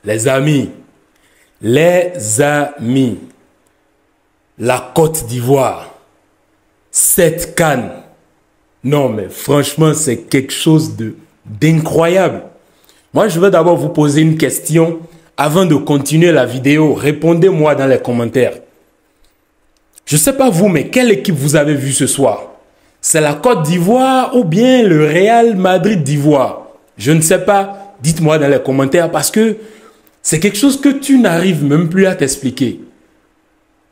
Les amis, la Côte d'Ivoire, cette CAN, non mais franchement c'est quelque chose d'incroyable. Moi je veux d'abord vous poser une question avant de continuer la vidéo. Répondez-moi dans les commentaires. Je ne sais pas vous, mais quelle équipe vous avez vu ce soir? C'est la Côte d'Ivoire ou bien le Real Madrid d'Ivoire? Je ne sais pas. Dites-moi dans les commentaires parce que c'est quelque chose que tu n'arrives même plus à t'expliquer.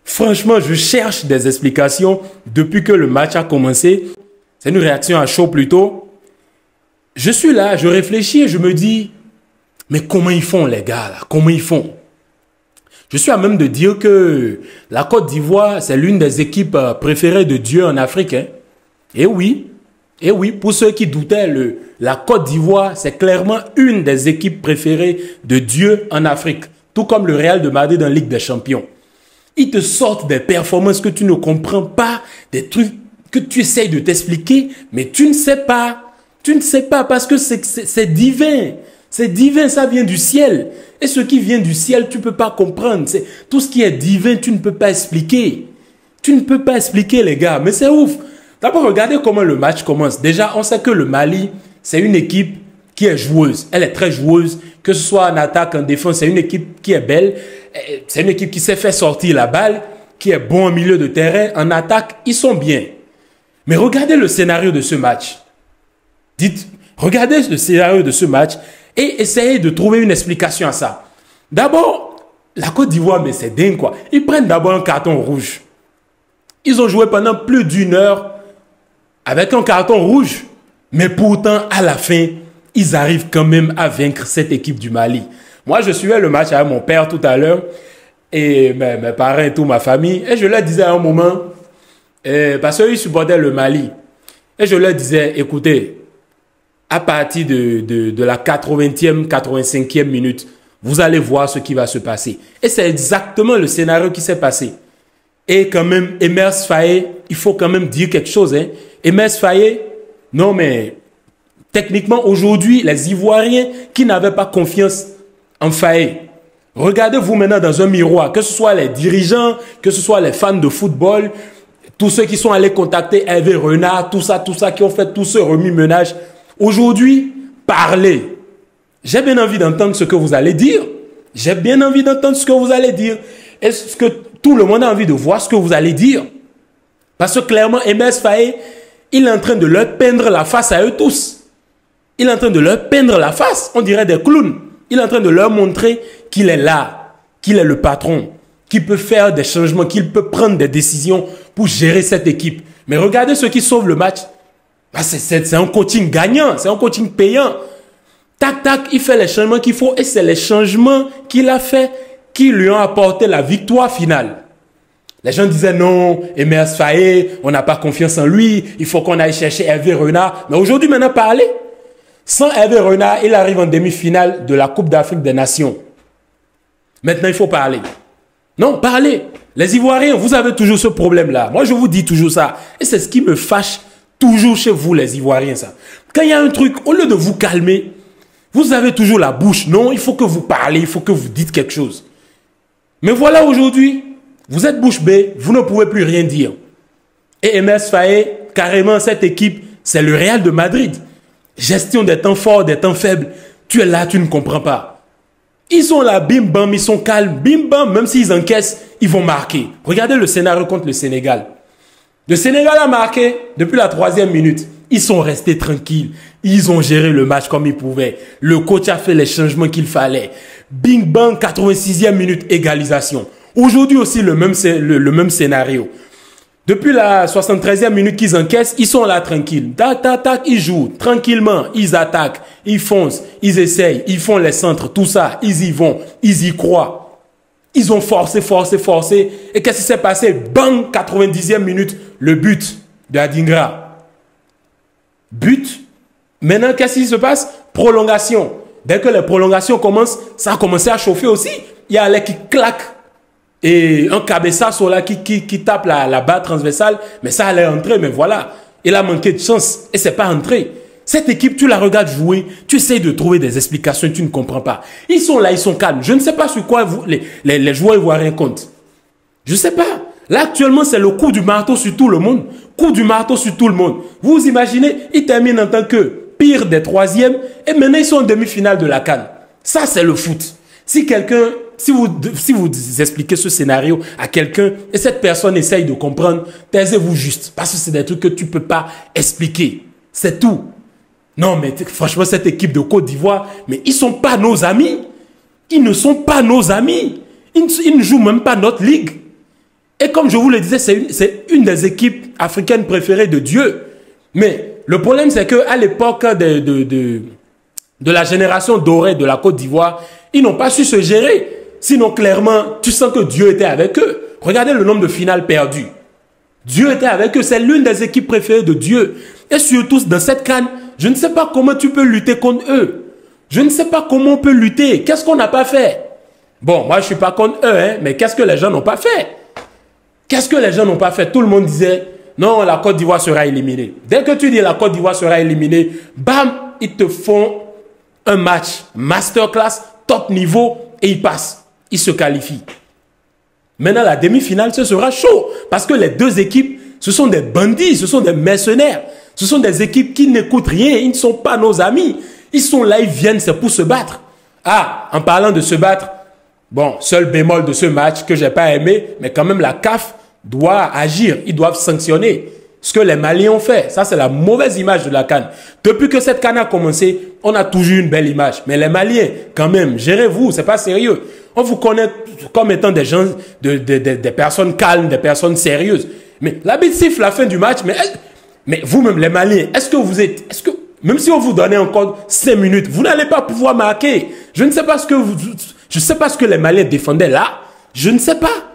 Franchement, je cherche des explications depuis que le match a commencé. C'est une réaction à chaud plutôt. Je suis là, je réfléchis et je me dis, mais comment ils font les gars là? Comment ils font? Je suis à même de dire que la Côte d'Ivoire, c'est l'une des équipes préférées de Dieu en Afrique. Hein? Et oui, pour ceux qui doutaient, la Côte d'Ivoire, c'est clairement une des équipes préférées de Dieu en Afrique. Tout comme le Real de Madrid en Ligue des Champions. Ils te sortent des performances que tu ne comprends pas, des trucs que tu essayes de t'expliquer, mais tu ne sais pas. Tu ne sais pas parce que c'est divin. C'est divin, ça vient du ciel. Et ce qui vient du ciel, tu ne peux pas comprendre. Tout ce qui est divin, tu ne peux pas expliquer. Tu ne peux pas expliquer, les gars. Mais c'est ouf. D'abord, regardez comment le match commence. Déjà, on sait que le Mali, c'est une équipe qui est joueuse. Elle est très joueuse. Que ce soit en attaque, en défense, c'est une équipe qui est belle. C'est une équipe qui sait faire sortir la balle, qui est bon au milieu de terrain. En attaque, ils sont bien. Mais regardez le scénario de ce match. Regardez le scénario de ce match et essayez de trouver une explication à ça. D'abord, la Côte d'Ivoire, mais c'est dingue quoi. Ils prennent d'abord un carton rouge. Ils ont joué pendant plus d'une heure avec un carton rouge. Mais pourtant, à la fin, ils arrivent quand même à vaincre cette équipe du Mali. Moi, je suivais le match avec mon père tout à l'heure et mes parents et toute ma famille. Et je leur disais à un moment, parce qu'ils supportaient le Mali, et je leur disais, écoutez, à partir de la 80e, 85e minute, vous allez voir ce qui va se passer. Et c'est exactement le scénario qui s'est passé. Et quand même, Emers Faé, il faut quand même dire quelque chose. Hein. Emers Faé, non mais, techniquement, aujourd'hui, les Ivoiriens qui n'avaient pas confiance en Faé, regardez-vous maintenant dans un miroir, que ce soit les dirigeants, que ce soit les fans de football, tous ceux qui sont allés contacter Hervé Renard, tout ça, qui ont fait tout ce remue-ménage. Aujourd'hui, parlez. J'ai bien envie d'entendre ce que vous allez dire. J'ai bien envie d'entendre ce que vous allez dire. Est-ce que tout le monde a envie de voir ce que vous allez dire? Parce que clairement, Emers Faé, il est en train de leur peindre la face à eux tous. Il est en train de leur peindre la face. On dirait des clowns. Il est en train de leur montrer qu'il est là, qu'il est le patron, qu'il peut faire des changements, qu'il peut prendre des décisions pour gérer cette équipe. Mais regardez ceux qui sauvent le match. C'est un coaching gagnant, c'est un coaching payant. Tac, tac, il fait les changements qu'il faut et c'est les changements qu'il a fait qui lui ont apporté la victoire finale. Les gens disaient non, Emers Faé, on n'a pas confiance en lui, il faut qu'on aille chercher Hervé Renard. Mais aujourd'hui, maintenant, parlez. Sans Hervé Renard, il arrive en demi-finale de la Coupe d'Afrique des Nations. Maintenant, il faut parler. Non, parlez. Les Ivoiriens, vous avez toujours ce problème-là. Moi, je vous dis toujours ça. Et c'est ce qui me fâche toujours chez vous, les Ivoiriens, ça. Quand il y a un truc, au lieu de vous calmer, vous avez toujours la bouche. Non, il faut que vous parlez, il faut que vous dites quelque chose. Mais voilà aujourd'hui, vous êtes bouche bée, vous ne pouvez plus rien dire. Et Emers Faé, carrément, cette équipe, c'est le Real de Madrid. Gestion des temps forts, des temps faibles. Tu es là, tu ne comprends pas. Ils sont là, bim bam, ils sont calmes. Bim bam, même s'ils encaissent, ils vont marquer. Regardez le scénario contre le Sénégal. Le Sénégal a marqué depuis la 3e minute. Ils sont restés tranquilles. Ils ont géré le match comme ils pouvaient. Le coach a fait les changements qu'il fallait. Bing bang, 86e minute, égalisation. Aujourd'hui aussi, le même scénario. Depuis la 73e minute qu'ils encaissent, ils sont là tranquilles. Tac, tac, tac, ils jouent tranquillement. Ils attaquent, ils foncent, ils essayent, ils font les centres, tout ça. Ils y vont, ils y croient. Ils ont forcé. Et qu'est-ce qui s'est passé? Bang, 90e minute, le but de Adingra. But. Maintenant, qu'est-ce qui se passe? Prolongation. Dès que les prolongations commencent, ça a commencé à chauffer aussi. Il y a Alec qui claque. Et un cabeçasso là qui tape la barre transversale. Mais ça allait entrer, mais voilà. Il a manqué de chance. Et c'est pas entré. Cette équipe, tu la regardes jouer, tu essayes de trouver des explications, tu ne comprends pas. Ils sont là, ils sont calmes. Je ne sais pas sur quoi les joueurs ivoiriens comptent. Je ne sais pas. Là, actuellement, c'est le coup du marteau sur tout le monde. Coup du marteau sur tout le monde. Vous vous imaginez, ils terminent en tant que pire des troisièmes et maintenant ils sont en demi-finale de la CAN. Ça, c'est le foot. Si quelqu'un, si vous expliquez ce scénario à quelqu'un et cette personne essaye de comprendre, taisez-vous juste. Parce que c'est des trucs que tu ne peux pas expliquer. C'est tout. Non, mais franchement, cette équipe de Côte d'Ivoire, mais ils ne sont pas nos amis. Ils ne sont pas nos amis. Ils ne jouent même pas notre ligue. Et comme je vous le disais, c'est une des équipes africaines préférées de Dieu. Mais le problème, c'est qu'à l'époque de la génération dorée de la Côte d'Ivoire, ils n'ont pas su se gérer. Sinon, clairement, tu sens que Dieu était avec eux. Regardez le nombre de finales perdues. Dieu était avec eux. C'est l'une des équipes préférées de Dieu. Et surtout, dans cette CAN, je ne sais pas comment tu peux lutter contre eux. Je ne sais pas comment on peut lutter. Qu'est-ce qu'on n'a pas fait? Bon, moi, je ne suis pas contre eux, hein, mais qu'est-ce que les gens n'ont pas fait? Qu'est-ce que les gens n'ont pas fait? Tout le monde disait, non, la Côte d'Ivoire sera éliminée. Dès que tu dis la Côte d'Ivoire sera éliminée, bam, ils te font un match masterclass, top niveau, et ils passent. Ils se qualifient. Maintenant, la demi-finale, ce sera chaud. Parce que les deux équipes, ce sont des bandits, ce sont des mercenaires. Ce sont des équipes qui n'écoutent rien. Ils ne sont pas nos amis. Ils sont là, ils viennent, c'est pour se battre. Ah, en parlant de se battre, bon, seul bémol de ce match que je n'ai pas aimé, mais quand même la CAF doit agir. Ils doivent sanctionner ce que les Maliens ont fait. Ça, c'est la mauvaise image de la CAN. Depuis que cette CAN a commencé, on a toujours une belle image. Mais les Maliens, quand même, gérez-vous, c'est pas sérieux. On vous connaît comme étant des gens, des personnes calmes, des personnes sérieuses. Mais l'arbitre siffle la fin du match, mais vous-même, les Maliens, même si on vous donnait encore 5 minutes, vous n'allez pas pouvoir marquer. Je ne sais pas ce que les Maliens défendaient là. Je ne sais pas.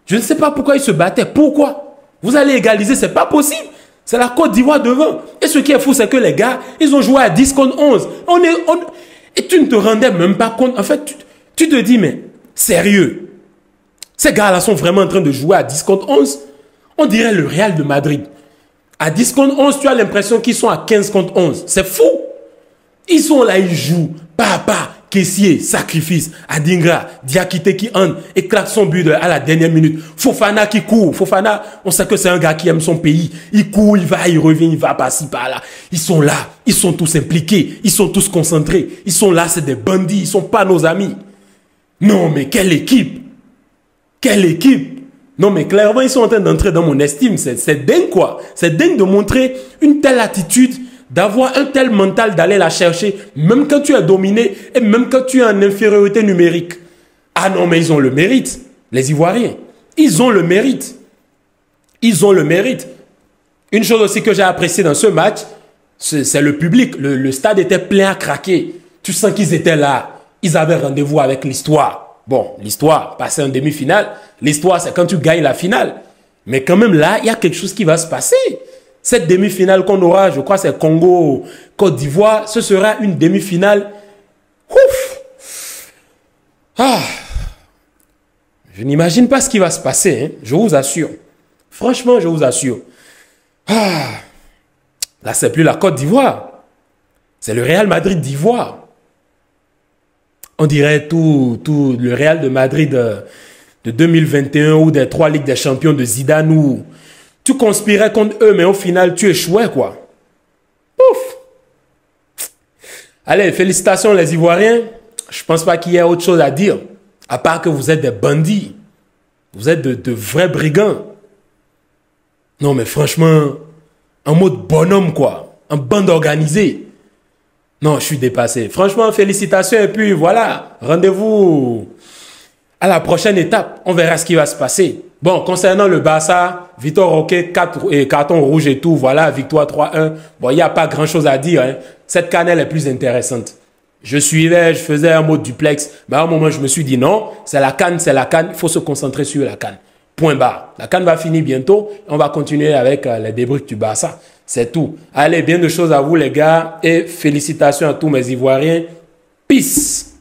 Je ne sais pas pourquoi ils se battaient. Pourquoi? Vous allez égaliser, c'est pas possible. C'est la Côte d'Ivoire devant. Et ce qui est fou, c'est que les gars, ils ont joué à 10 contre 11. Et tu ne te rendais même pas compte. En fait, tu te dis, mais sérieux, ces gars-là sont vraiment en train de jouer à 10 contre 11. On dirait le Real de Madrid. À 10 contre 11, tu as l'impression qu'ils sont à 15 contre 11. C'est fou. Ils sont là, ils jouent. Papa, caissier, sacrifice. Adingra, Diakité qui entre et claque son but à la dernière minute. Fofana qui court. Fofana, on sait que c'est un gars qui aime son pays. Il court, il va, il revient, il va par-ci, par-là. Ils sont là. Ils sont tous impliqués. Ils sont tous concentrés. Ils sont là, c'est des bandits. Ils ne sont pas nos amis. Non, mais quelle équipe. Quelle équipe. Non, mais clairement, ils sont en train d'entrer dans mon estime. C'est dingue, quoi. C'est dingue de montrer une telle attitude, d'avoir un tel mental d'aller la chercher, même quand tu es dominé et même quand tu es en infériorité numérique. Ah non, mais ils ont le mérite, les Ivoiriens. Ils ont le mérite. Ils ont le mérite. Une chose aussi que j'ai appréciée dans ce match, c'est le public. Le stade était plein à craquer. Tu sens qu'ils étaient là. Ils avaient rendez-vous avec l'histoire. Bon, l'histoire, passer en demi-finale, l'histoire, c'est quand tu gagnes la finale. Mais quand même, là, il y a quelque chose qui va se passer. Cette demi-finale qu'on aura, je crois, c'est Congo, Côte d'Ivoire, ce sera une demi-finale. Ouf! Ah! Je n'imagine pas ce qui va se passer, hein, je vous assure. Franchement, je vous assure. Ah! Là, c'est plus la Côte d'Ivoire. C'est le Real Madrid d'Ivoire. On dirait tout le Real de Madrid de 2021 ou des 3 Ligues des Champions de Zidane où tu conspirais contre eux, mais au final, tu échouais, quoi. Ouf! Allez, félicitations les Ivoiriens. Je pense pas qu'il y ait autre chose à dire, à part que vous êtes des bandits. Vous êtes de vrais brigands. Non, mais franchement, en mode bonhomme, quoi. En bande organisée. Non, je suis dépassé. Franchement, félicitations. Et puis voilà, rendez-vous à la prochaine étape. On verra ce qui va se passer. Bon, concernant le Barça, Vitor Roque, carton rouge et tout. Voilà, victoire 3-1. Bon, il n'y a pas grand-chose à dire. Hein. Cette CAN est plus intéressante. Je suivais, je faisais un mode duplex. Mais à un moment, je me suis dit non, c'est la CAN, c'est la CAN. Il faut se concentrer sur la CAN. Point barre. La CAN va finir bientôt. On va continuer avec les débriefs du Barça. C'est tout. Allez, bien de choses à vous les gars et félicitations à tous mes Ivoiriens. Peace.